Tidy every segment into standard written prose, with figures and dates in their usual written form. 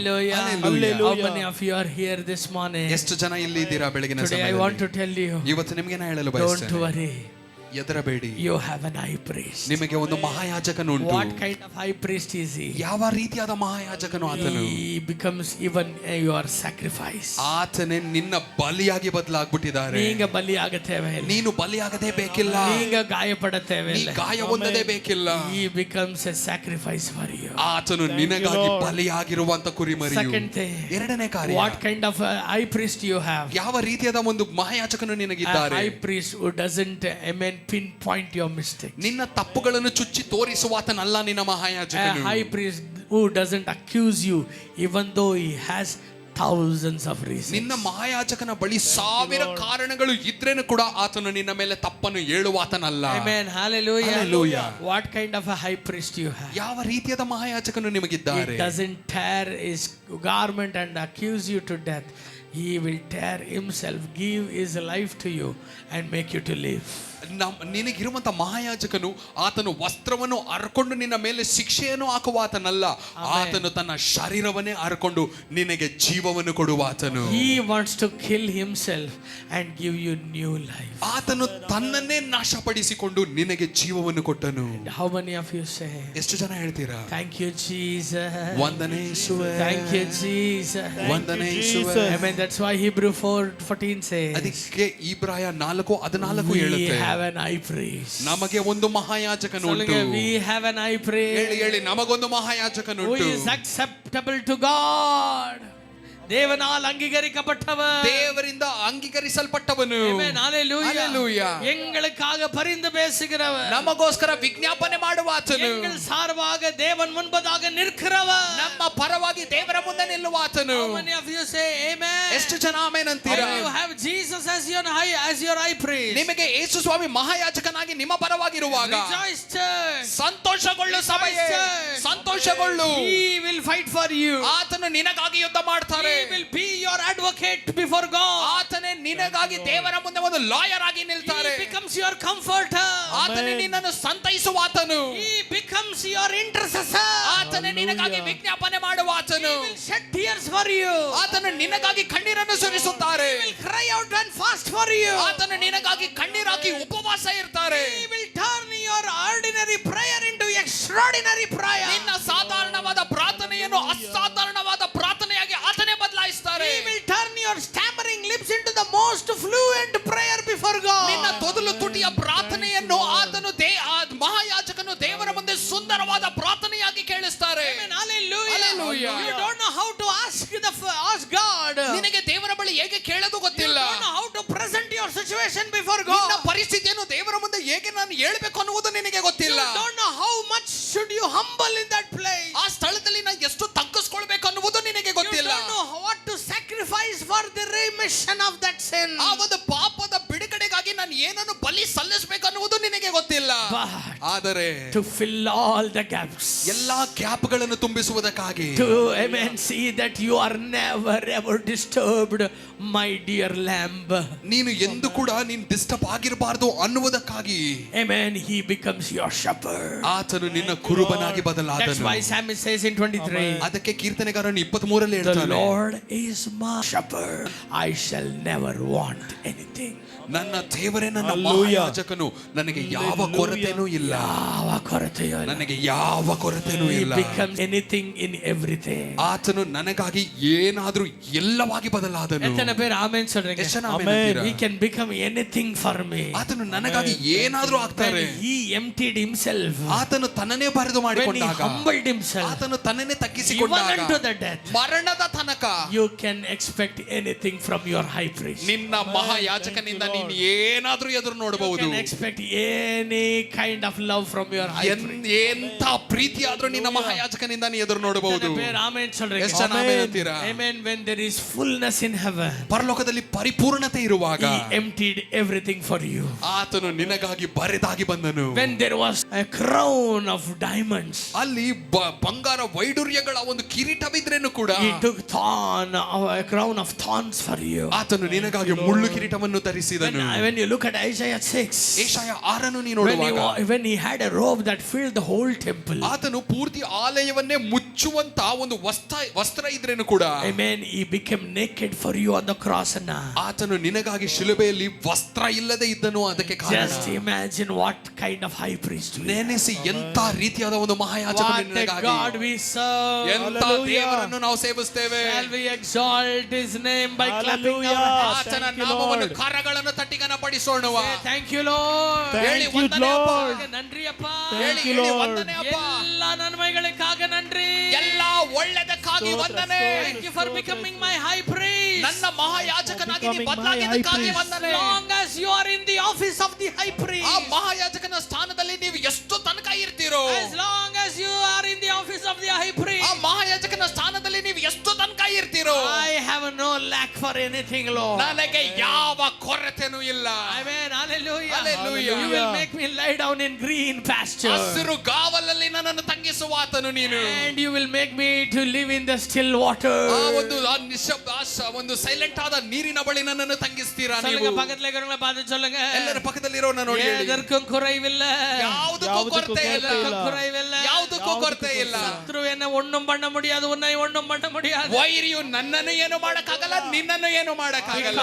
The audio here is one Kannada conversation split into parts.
Hallelujah. Hallelujah. How many of you are here this morning? ಎಷ್ಟು ಜನ ಇಲ್ಲಿ ಇದ್ದೀರಾ ಬೆಳಗಿನ Today I want to tell you, ಇವತ್ತು ನಿಮಗೆ ನಾ ಹೇಳಲು don't ಬಯಸ್ತೇನೆ, worry. ಹೆದರಬೇಡಿ, You have an high priest. ನಿಮಗೆ ಒಂದು ಮಹಾಯಾಜಕನು ಉಂಟು. What kind of high priest is he? ಯಾವ ರೀತಿಯಾದ ಮಹಾಯಾಜಕನು ಆತನು? He becomes even your sacrifice. ಆತನೇ ನಿನ್ನ ಬಲಿಯಾಗಿ ಬದಲಾಗ್ಬಿಟ್ಟಿದ್ದಾರೆ. ನೀಗ ಬಲಿಯಾಗುತ್ತೇವೆ, ನೀನು ಬಲಿಯಾಗದೇ ಬೇಕಿಲ್ಲ, ನೀಗ ಗಾಯಪಡುತ್ತೇವೆ, ನೀ ಗಾಯ ಹೊಂದದೇ ಬೇಕಿಲ್ಲ. He becomes a sacrifice for you. ಆತನು ನಿನಗಾಗಿ ಬಲಿಯಾಗಿರುವಂತ ಕುರಿಮರಿಯು. Second thing, ಎರಡನೇ ಕಾರ್ಯ, what kind of high priest you have? ಯಾವ ರೀತಿಯಾದ ಒಂದು ಮಹಾಯಾಜಕನು A ನಿನಗಿದ್ದಾರೆ? high priest who doesn't pinpoint your mistakes. ನಿನ್ನ ತಪ್ಪುಗಳನ್ನು ಚುಚ್ಚಿ ತೋರಿಸುವಾತನಲ್ಲ ನಿನ್ನ A ಮಹಾಯಾಜಕನು. high priest who doesn't accuse you even though he has thousands of reasons. ನಿನ್ನ ಮಹಾಯಾಜಕನ ಬಳಿ ಸಾವಿರ ಕಾರಣಗಳು ಇದ್ರೇನು ಕೂಡ ಆತನು ನಿನ್ನ ಮೇಲೆ ತಪ್ಪನ್ನು ಹೇಳುವಾತನಲ್ಲ. Amen. Hallelujah. Hallelujah. What kind of a high priest you have? ಯಾವ ರೀತಿಯಾದ ಮಹಾಯಾಜಕನು ನಿಮಗಿದ್ದಾರೆ? He doesn't tear his garment and accuse you to death. He will tear himself, give his life to you and make you to live. ನಿನಗಿರುವಂತ ಮಹಾಯಾಜಕನು ಆತನು ವಸ್ತ್ರವನ್ನು ಅರ್ಕೊಂಡು ನಿನ್ನ ಮೇಲೆ ಶಿಕ್ಷೆಯನ್ನು ಹಾಕುವಾತನಲ್ಲ, ಆತನು ತನ್ನ ಶರೀರವನ್ನೇ ಅರ್ಕೊಂಡು ನಿನಗೆ ಜೀವವನ್ನು ಕೊಡುವಾತನು. He wants to kill himself and give you new life. ಆತನು ತನ್ನನ್ನೇ ನಾಶಪಡಿಸಿಕೊಂಡು ನಿನಗೆ ಜೀವವನ್ನು ಕೊಟ್ಟನು. How many of you say, ಎಷ್ಟು ಜನ ಹೇಳ್ತೀರಾ? thank you Jesus, ವಂದನೆ ಯೇಸುವೇ, thank you Jesus, ವಂದನೆ ಯೇಸುವೇ. Amen. That's why Hebrew 4:14 says, ಅದಕ್ಕೆ ಇಬ್ರಾಯ 4:14 we ಹೇಳುತ್ತೆ, have an high priest. ನಮಗೆ ಒಂದು ಮಹಾಯಾಜಕನು ಉಂಟು. We have an high priest ಹೇಳಿ ನಮಗೊಂದು ಮಹಾಯಾಜಕನು who ಉಂಟು. is acceptable to God. ದೇವனால் ಅಂಗೀಕರಿக்கப்பட்டவர், ದೇವರಿಂದ ಅಂಗೀಕರಿಸಲ್ಪಟ್ಟವನು. Amen. Hallelujah. Hallelujah. எங்களுக்காக பரிந்து பேசுகிறவர், ನಮಗೋಸ್ಕರ ವಿಜ್ಞಾಪನೆ ಮಾಡುವಾತನು. எங்கள் சார்பாக தேவன் முன்பதாக நிற்கிறவர், ನಮ್ಮ ಪರವಾಗಿ ದೇವರ ಮುಂದೆ ನಿಲ್ಲುವಾತನು. How many of you say amen? ಎಷ್ಟು ಜನ ಆಮೆನ್ ಅಂತೀರಾ? You have Jesus as your high priest. ನಿಮಗೆ ಯೇಸು ಸ್ವಾಮಿ ಮಹಾಯಾಜಕನಾಗಿ ನಿಮ್ಮ ಪರವಾಗಿರುವಾಗ Rejoice church. ಸಂತೋಷಗೊಳ್ಳು ಸಭೆಯೇ, ಸಂತೋಷಗೊಳ್ಳು. He will fight for you. ಆತನು ನಿನಗಾಗಿ ಯುದ್ಧ ಮಾಡ್ತಾರೆ. He will be your advocate before God. ಆತನೇ ನಿನಗಾಗಿ ದೇವರ ಮುಂದೆ ಒಂದು ಲಾಯರ್ ಆಗಿ ನಿಲ್ತಾರೆ. He becomes your comforter. ಆತನೇ ನಿನ್ನನ್ನು ಸಂತೈಸುವಾತನು. He becomes your intercessor. ಆತನೇ ನಿನಗಾಗಿ ವಿಜ್ಞಾಪನೆ ಮಾಡುವಾತನು. He will shed tears for you. ಆತನು ನಿನಗಾಗಿ ಕಣ್ಣೀರನ್ನು ಸುರಿಸುತ್ತಾರೆ. He will cry out and fast for you. ಆತನು ನಿನಗಾಗಿ ಕಣ್ಣೀರಾಕಿ ಉಪವಾಸ ಇರ್ತಾರೆ. He will turn your ordinary prayer into extraordinary prayer. ನಿನ್ನ ಸಾಧಾರಣವಾದ ಪ್ರಾರ್ಥನೆಯನ್ನು ಅಸಾಧಾರಣವಾದ ಪ್ರಾರ್ಥನೆಯಾಗಿ ಆತನೇ ಬದಲಾಯಿಸ್ತಾರೆ. He will turn your stammering lips into the most fluent prayer before God. ನಿನ್ನ ತೊದಲು ತುಟಿಯ ಪ್ರಾರ್ಥನೆಯನ್ನು ಆತನು ಮಹಾಯಾಜಕನು ದೇವರ ಮುಂದೆ ಸುಂದರವಾದ ಪ್ರಾರ್ಥನೆಯಾಗಿ ಕೇಳಿಸ್ತಾರೆ. Amen. Hallelujah. Hallelujah. You don't know how to ask God. ನಿನಗೆ ದೇವರ ಬಳಿ ಹೇಗೆ ಕೇಳೋದು You ಗೊತ್ತಿಲ್ಲ. don't know how to present your situation before God. ನಿನ್ನ ಪರಿಸ್ಥಿತಿಯನ್ನು ದೇವರ ಮುಂದೆ ಹೇಗೆ ನಾನು ಹೇಳಬೇಕು ಅನ್ನುವುದು ನಿನಗೆ You ಗೊತ್ತಿಲ್ಲ. don't know how much should you humble in that place. ಆ ಸ್ಥಳದಲ್ಲಿ ನಾನು ಎಷ್ಟು ತಗ್ಗಿಸ್ಕೊಳ್ಬೇಕು ಅನ್ನುವುದು ನಿನಗೆ You ಗೊತ್ತಿಲ್ಲ. don't know what to sacrifice for the remission of that sin. ಆ ಒಂದು ಪಾಪದ ಬಿಡುಗಡೆಗಾಗಿ ನಾನು ಏನನ್ನು ಬಲಿ ಸಲ್ಲಿಸಬೇಕು ಅನ್ನುವುದು ನಿನಗೆ ಗೊತ್ತಿಲ್ಲ. But ಆದರೆ to fill all the gaps, ಎಲ್ಲಾ ಗ್ಯಾಪ್ಗಳನ್ನು ತುಂಬಿಸುವುದಕ್ಕಾಗಿ, to amen, see that you are never ever disturbed, my dear lamb. ನೀನು ಎಂದು ಕೂಡ ನೀನು ಡಿಸ್ಟರ್ಬ್ ಆಗಿರಬಾರದು ಅನ್ನುವುದಕ್ಕಾಗಿ, Amen. He becomes your shepherd. ಆತನು ನಿನ್ನ ಕುರುಬನಾಗಿ That's ಬದಲಾದನು. why Psalmist says in 23, ಅದಕ್ಕೆ ಕೀರ್ತನೆಗಾರನು 23ರಲ್ಲಿ the ಹೇಳ್ತಾನೆ, Lord is my shepherd, I shall never want anything. ನನ್ನ ದೇವರೇ ನನ್ನ Hallelujah. ಮಹಾಯಾಜಕನು, ನನಗೆ ಯಾವ ಕೊರತೆನೂ ಇಲ್ಲ, ಯಾವ ಕೊರತೆಯೂ ಇಲ್ಲ. ನನಗೆ ಯಾವ ಕೊರತೆನೂ He ಇಲ್ಲ. becomes anything in everything. ಆತನು ನನಗಾಗಿ ಏನಾದ್ರೂ ಎಲ್ಲವಾಗಿ ಬದಲಾದನು. ಎತ್ತನೆ ಬೇರೆ ಆಮೆನ್ சொல்றீங்க. ಎಷ್ಟು ಜನ ಆಮೆನ್ ಅಂತೀರಾ? He can become anything for me. ಆತನು ನನಗಾಗಿ ಏನಾದ್ರೂ ಆಗ್ತಾರೆ. When he emptied himself, ಆತನು ತನ್ನನ್ನೇ ಬರೆದು when he ಮಾಡಿಕೊಂಡಾಗ, humbled himself, ಆತನು ತನ್ನನ್ನೇ even ತಗ್ಗಿಸಿಕೊಂಡಾಗ, unto the death, ಮರಣದ ತನಕ you can expect anything from your high priest. ನಿನ್ನ ಮಹಾಯಾಜಕನಿಂದ ನೀನು ಏನಾದ್ರೂ ಎದುರು You ನೋಡಬಹುದು. can expect any kind of love from your high priest. ಎಂತ ಪ್ರೀತಿ ಆದ್ರೂ ನಿನ್ನ ಮಹಾಯಾಜಕನಿಂದ ನೀ ಎದುರು ನೋಡಬಹುದು. ಎತ್ತನೆ ಬೇರೆ ಆಮೆನ್ சொல்றீங்க. ಎಷ್ಟು ಜನ ಆಮೆನ್ ಅಂತೀರಾ? Amen. When there is fullness in heaven, ಪರಲೋಕದಲ್ಲಿ ಪರಿಪೂರ್ಣತೆ ಇರುವಾಗ he emptied everything for you. ಆತನು ನಿನಗಾಗಿ ಬರೆದಾಗಿ ಬಂದನು. When there was a crown of diamonds, ಅಲ್ಲಿ ಬಂಗಾರ ವೈಡೂರ್ಯಗಳ ಒಂದು ಕಿರೀಟವಿದ್ರೇನು ಕೂಡ he took a crown of thorns for you. ಆತನು ನಿನಗಾಗಿ ಮುಳ್ಳು ಕಿರೀಟವನ್ನು ಧರಿಸಿದನು. When you look at Isaiah 6, Yeshaya 6 ನೀನು ನೋಡುವಾಗ when he had a robe that filled the whole temple, ಆತನು ಪೂರ್ತಿ ಆಲಯವನ್ನೇ ಮುಚ್ಚುವಂತ ಒಂದು ವಸ್ತ್ರ ಇದ್ರೇನು ಕೂಡ, amen, he became naked for you on the cross. And ಆತನು ನಿನಗಾಗಿ ಶಿಲುಬೆಯಲ್ಲಿ ವಸ್ತ್ರ ಇಲ್ಲದೆ ಇದ್ದನು. ಅದಕ್ಕೆ ಕಾರಣ, just imagine what kind of high priest we are. ನೆನೆಸಿ ಎಂತ ರೀತಿಯಾದ ಒಂದು ಮಹಾಯಾಜಕನು What a ನಿನಗಾಗಿ, God we serve. ಎಂತ ದೇವರನ್ನು ನಾವು ಸೇವಿಸ್ತೇವೆ. Shall we exalt his name by clapping our Hallelujah. hands? ಆತನ Thank you, ನಾಮವನ್ನು Lord. ಕರಗಳನ್ನು ತಟ್ಟಿ ಘನಪಡಿಸೋಣವ. Say, thank you Lord. ಹೇಳಿ Thank you, ವಂದನೆ ಅಪ್ಪ. Lord. ನನ್ರಿ ಅಪ್ಪ. ಹೇಳಿ you, ಹೇಳಿ Lord. ವಂದನೆ ಅಪ್ಪ. ಎಲ್ಲ ನನ್ಮೈಗಳಿಗಾಗ ನನ್ರಿ. ಎಲ್ಲ ಒಳ್ಳೆದಕ್ಕಾಗಿ ವಂದನೆ. Thank you for becoming my high priest. ನನ್ನ ಮಹಾಯಾಜಕನಾಗಿ ನೀ For becoming my ಬದಲಾಗಿದ್ದಕ್ಕಾಗಿ high priest. ವಂದನೆ. As long as you are in the office of the high priest. ಆ ಮಹಾಯಾಜಕನ ಸ್ಥಾನದಲ್ಲಿ ನೀವು ಎಷ್ಟು ತನಕ ಇರ್ತೀರೋ, As long as you are in the office of the high priest. ಆ ಮಹಾಯಾಜಕನ ಸ್ಥಾನದಲ್ಲಿ ನೀವು ಎಷ್ಟು ತನಕ ಇರ್ತೀರೋ, I have no lack for anything, Lord. ನನಗೆ ಯಾವ ಕೊರತೆನೂ ಇಲ್ಲ. Amen. Hallelujah. Hallelujah. You will make me lie down in green pasture. ಹಸಿರು ಗಾವಲಲ್ಲಿ ನನ್ನನ್ನು ತಂಗಿಸುವ ಆತನು ನೀನು. And you will make me to live in the still water. ಆ ಒಂದು ಆ ನಿಶ್ಶಬ್ದ ಒಂದು ಸೈಲೆಂಟ್ ಆದ ನೀರಿನ ಬಳಿ ನನ್ನನ್ನು ತಂಗಿಸ್ತೀರಾ சொல்லுங்க ನೀವು. பக்கத்துல இருக்கிறவங்கள பார்த்து சொல்லுங்க. ಎಲ್ಲರ ಪಕ್ಕದಲ್ಲಿರೋನ ನೋಡಿ ಹೇಳಿ. எதற்கும் குறைவில்ல. ಯಾವುದಕ್ಕೂ ಕೊರತೆ ಇಲ್ಲ. எதற்கும் குறைவிಲ್ಲ. ಯಾವುದಕ್ಕೂ ಕೊರತೆ ಇಲ್ಲ. ಶತ್ರು என்ன ஒண்ணும் பண்ண முடியாது, உன்னை ஒண்ணும் பண்ண முடியாது. ವೈರಿಯು ನನ್ನನ್ನು ಏನು ಮಾಡಕ್ಕಾಗಲ್ಲ, ನಿನ್ನನ್ನು ಏನು ಮಾಡಕ್ಕಾಗಲ್ಲ.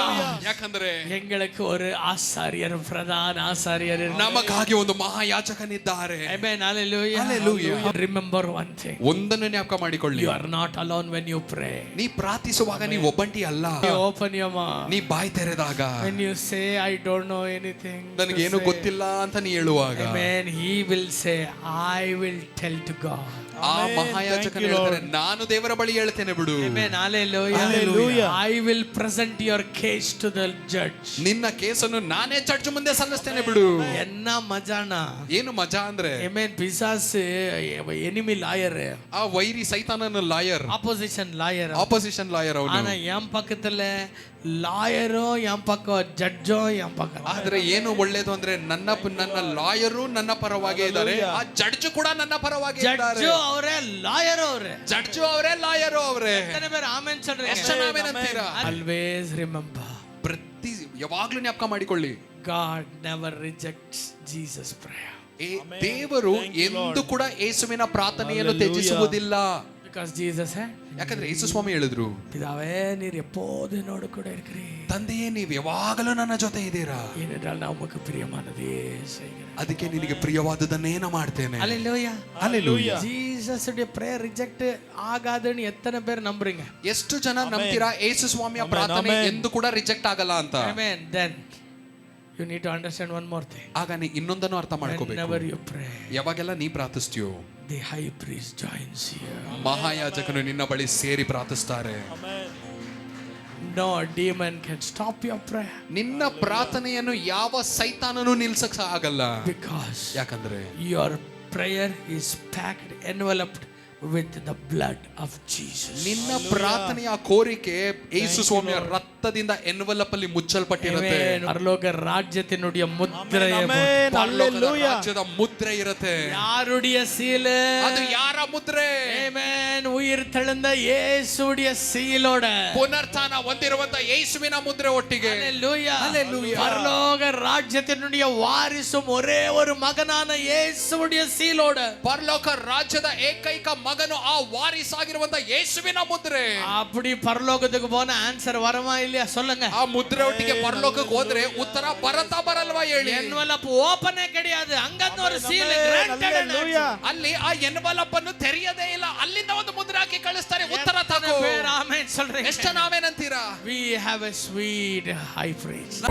ಯಾಕಂದ್ರೆ எங்களுக்கு ஒரு ஆசாரியர், பிரதான ஆசாரியர் ನಮಗಾಗಿ ಒಂದು ಮಹಾಯಾಜಕನಿದ್ದಾರೆ. Amen. Hallelujah. Hallelujah. Remember one thing. ಒಂದನ್ನು ಜ್ಞಾಪಕ ಮಾಡಿಕೊಳ್ಳಿ, You are not alone when you pray. ನೀ ಪ್ರಾರ್ಥಿಸುವಾಗ ನೀ ಒಬ್ಬಂಟಿ ಅಲ್ಲ. You open your mouth. ನೀ ಬಾಯಿ ತೆರೆದಾಗ, When you say I don't know anything, ನನಗೇನು ಗೊತ್ತಿಲ್ಲ ಅಂತ ನೀ ಹೇಳುವಾಗ, Amen, he will say I will tell to God. ಆ Amen. ಮಹಾಯಾಜಕನು Thank you, ಹೇಳ್ತಾರೆ, Lord. ನಾನು ದೇವರ ಬಳಿ ಹೇಳ್ತೇನೆ ಬಿಡು. Amen. Hallelujah. Hallelujah. I will present your case to the judge. ನಿನ್ನ ಕೇಸನ್ನು ನಾನೇ ಜಡ್ಜ್ ಮುಂದೆ ಸಲ್ಲಿಸ್ತೇನೆ ಬಿಡು. என்ன மஜானா. ಏನು ಮಜಾ ಅಂದ್ರೆ, Amen. பிசாசு enemy lawyer, ಆ ವೈರಿ ಸೈತಾನನ lawyer, opposition lawyer. Opposition lawyer ஆனா ಅವನು. என் பக்கத்துல லாயரும் என் பக்கம் ஜட்ஜும் என் பக்கம். ಆದ್ರೆ ಏನು ಒಳ್ಳೇದು ಅಂದ್ರೆ ನನ್ನ ಲಾಯರು ನನ್ನ ಪರವಾಗಿ ಇದ್ದಾರೆ, ಆ ಜಡ್ಜ್ ಕೂಡ ನನ್ನ ಪರವಾಗಿ ಇದ್ದಾರೆ. ஜட்ஜும் அவரே, லாயரும் அவரே. ಜಡ್ಜು ಅವರೇ, ಲಾಯರು ಅವರೇ. எத்தனை பேர் ஆமென் சொல்றீங்க? ಎಷ್ಟು ಜನ ಆಮೆನ್ ಅಂತೀರಾ? Always remember, ಪ್ರತಿ ಯಾವಾಗ್ಲೂ ಜ್ಞಾಪಕ ಮಾಡಿಕೊಳ್ಳಿ, God never rejects Jesus' prayer. ದೇವರು ಎಂದು ಕೂಡ ಯೇಸುವಿನ ಪ್ರಾರ್ಥನೆಯನ್ನು ತ್ಯಜಿಸುವುದಿಲ್ಲ. Because Jesus said, ಯಾಕಂದ್ರೆ ಯೇಸು ಸ್ವಾಮಿ ಹೇಳಿದ್ರು, பிதாவே நீர் எப்போது என்னோடு கூட இருக்கிறீர். ತಂದೆಯೇ ನೀವು ಯಾವಾಗಲೂ ನನ್ನ ಜೊತೆ ಇದ್ದೀರಾ, ஏனென்றால் நான் உமக்கு பிரியமானதே செய்கிறேன். ಅದಕ್ಕೆ ನಿನಗೆ ಪ್ರಿಯವಾದದನ್ನೇನ ಮಾಡ್ತೇನೆ. Hallelujah. Hallelujah. Jesus உடைய prayer reject ஆகாதுன்னு எத்தனை பேர் நம்புறீங்க? ಎಷ್ಟು ಜನ ನಂಬ್ತೀರಾ ಯೇಸು ಸ್ವಾಮಿಯ ಪ್ರಾರ್ಥನೆ ಎಂದು ಕೂಡ ರಿಜೆಕ್ಟ್ ಆಗಲ್ಲ ಅಂತ? Amen. Then you need to understand one more thing. ಆಗ ನೀ ಇನ್ನೊಂದನ್ನು ಅರ್ಥ ಮಾಡ್ಕೋಬೇಕು. Whenever you pray, ಯಾವಾಗೆಲ್ಲ ನೀ ಪ್ರಾರ್ಥಿಸ್ತೀಯೋ, the high priest joins you. ಮಹಾಯಾಜಕನು ನಿನ್ನ ಬಳಿ ಸೇರಿ ಪ್ರಾರ್ಥಿಸ್ತಾರೆ. No demon can stop your prayer. ನಿನ್ನ ಪ್ರಾರ್ಥನೆಯನ್ನು ಯಾವ ಸೈತಾನನು ನಿಲ್ಸಕ್ ಆಗಲ್ಲ. Because ಯಾಕಂದ್ರೆ your prayer is packed, enveloped with the blood of Jesus. ನಿನ್ನ ಪ್ರಾರ್ಥನೆಯ ಕೋರಿಕೆ ಯೇಸು ಸ್ವಾಮಿಯ ರಕ್ತದಿಂದ ಎನ್ವಲಪ್ ಅಲ್ಲಿ ಮುಚ್ಚಲ್ಪಟ್ಟಿರುತ್ತೆ. ಪರಲೋಕ ರಾಜ್ಯத்தினுடைய ಮುದ್ರೆ, ಪರಲೋಕದ ರಾಜ್ಯದ ಮುದ್ರೆ ಇರುತ್ತೆ. ಯಾರುடைய ಸೀಲ್? ಅದು ಯಾರ ಮುದ್ರೆ? ಆಮೆನ್. ಉಯಿರ್ ತೆಳೆದ ಯೇಸುடைய ಸೀಲೋಡ ಪುನರುತ್ಥಾನ ಹೊಂದಿರುವಂತ ಯೇಸುವಿನ ಮುದ್ರೆ ಒಟ್ಟಿಗೆ. Hallelujah. Hallelujah. பரலோக ராஜ்யத்தினுடைய வாரிசும் ஒரே ஒரு மகனான இயேசுவுடைய சீலோட. ಪರಲೋಕ ರಾಜ್ಯದ ಏಕೈಕ ಮಗನು ಆ ವಾರಿಸಾಗಿರುವಂತ ಯೇಸುವಿನ ಮುದ್ರೆ. அப்படி பரலோகத்துக்கு போன ಆನ್ಸರ್ வரமா இல்லையா சொல்லுங்க? ಆ ಮುದ್ರೆ ಒಟ್ಟಿಗೆ ಪರಲೋಕಕ್ಕೆ ಹೋದ್ರೆ ಉತ್ತರ ಬರತ್ತಾ ಬರಲ್ವಾ ಹೇಳಿ? ಎನ್ವಲಪ್ ಓಪನ್ கிடையாது, அங்கங்க ஒரு சீல் ಗ್ರಾಂಟೆಡ್. ಅಲ್ಲಿ ಆ ಎನ್ವಲಪ್ ಅನ್ನು ತೆರೆಯದೇ ಇಲ್ಲ, ಅಲ್ಲಿಂದ ಒಂದು ಮುದ್ರೆ ಹಾಕಿ ಕಳಿಸ್ತಾರೆ, ಉತ್ತರ ತಗೋ. ಆಮೆನ್ சொல்றீங்க? ಎಷ್ಟು ನಾವೇನಂತೀರಾ? We have a sweet high priest.